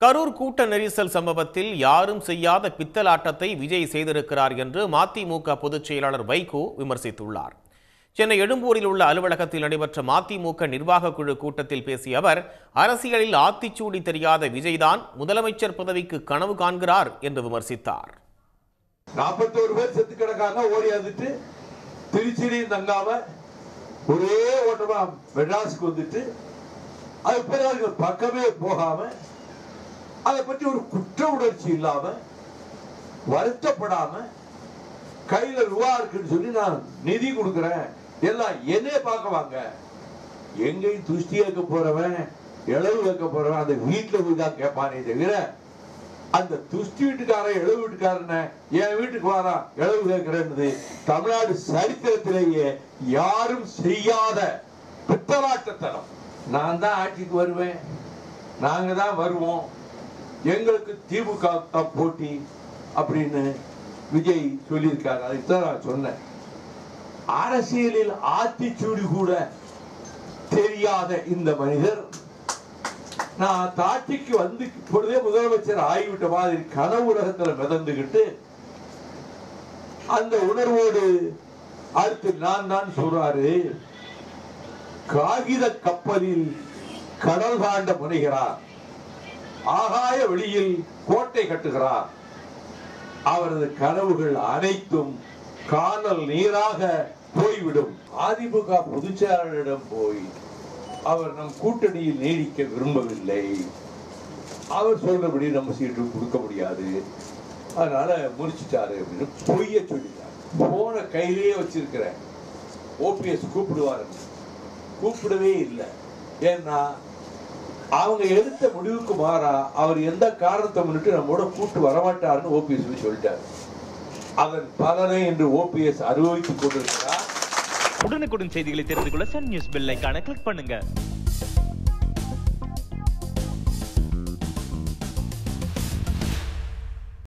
கரூர் கூட்ட நெரிசல் சம்பவத்தில் யாரும் செய்யாத பித்தலாட்டத்தை விஜய் செய்திருக்கிறார் என்று மதிமுக பொதுச் செயலாளர் வைகோ விமர்சித்துள்ளார். சென்னை எழும்பூரில் உள்ள அலுவலகத்தில் நடைபெற்ற மதிமுக நிர்வாக குழு கூட்டத்தில் பேசிய அவர், அரசியலில் ஆத்திச்சூடி தெரியாத விஜய்தான் முதலமைச்சர் பதவிக்கு கனவு காண்கிறார் என்று விமர்சித்தார். 41 பேர் செத்து கிடக்காங்க, ஓடி வந்துட்டு திருச்சியிலையும் தங்காம ஒரே ஓட்டமா மெட்ராஸுக்கு வந்துட்டு அது பிறகு பக்கமே போகாம அதை பற்றி ஒரு குற்ற உணர்ச்சி இல்லாம வருத்தப்படாம கையில ரூபா இருக்குன்னு சொல்லி நான் நிதி கொடுக்கிறேன், எல்லாம் என்னைய பார்க்க வாங்க, எங்கேயும் துஷ்டி கேட்க போறவன் இளவு கேட்க போறவன் அந்த வீட்டுல போய் தான் கேட்பானே தவிர அந்த துஷ்டி வீட்டுக்காரன் இளவு வீட்டுக்காரன என் வீட்டுக்கு வாரா இளவு கேட்கிறேன்னு தமிழ்நாடு சரித்திரத்திலேயே யாரும் செய்யாத பித்தலாட்டத்தனம். நான் தான் ஆட்சிக்கு வருவேன், நாங்க தான் வருவோம், எங்களுக்கு திமுக போட்டி அப்படின்னு விஜய் சொல்லியிருக்காரு. அதுதான் நான் சொன்னேன். அரசியலில் ஆத்திச்சூடி கூட தெரியாத இந்த மனிதர் நான் ஆட்சிக்கு வந்து இப்பொழுதே முதலமைச்சர் ஆகிவிட்ட மாதிரி கனவு உலகத்தில் மிதந்துகிட்டு அந்த உணர்வோடு அடுத்து நான் தான் சொல்றாரு, காகித கப்பலில் கடல் தாண்ட முனைகிறார், ஆகாய வெளியில் கோட்டை கட்டுகிறார், அவரது கனவுகள் அனைத்தும் காணல் நீராக போய்விடும். அதிமுக பொதுச் செயலாளரிடம் போய் அவர் நம் கூட்டணியில் நீடிக்க விரும்பவில்லை, அவர் சொல்றபடி நம்ம சீட்டு கொடுக்க முடியாது, அதனால முடிச்சிட்டாரு அப்படின்னு பொய்ய சொல்லிட்டார். போன கையிலேயே வச்சிருக்கிறேன், ஓபிஎஸ் கூப்பிடுவாரு, கூப்பிடவே இல்லை. ஏன்னா அவங்க எடுத்த முடிவுக்கு மாறா அவர் எந்த காரணத்தை முன்னிட்டு நம்மோட கூட்டு வரமாட்டாருன்னு ஓபிஎஸ் சொல்லிட்டார். அதன் பலனை இன்று ஓபிஎஸ் அனுபவித்துக் கொண்டிருக்கிறார். உடனுக்குடன் செய்திகளை தெரிந்து கொள்ள சன் நியூஸ் பெல் ஐகானை கிளிக் பண்ணுங்க.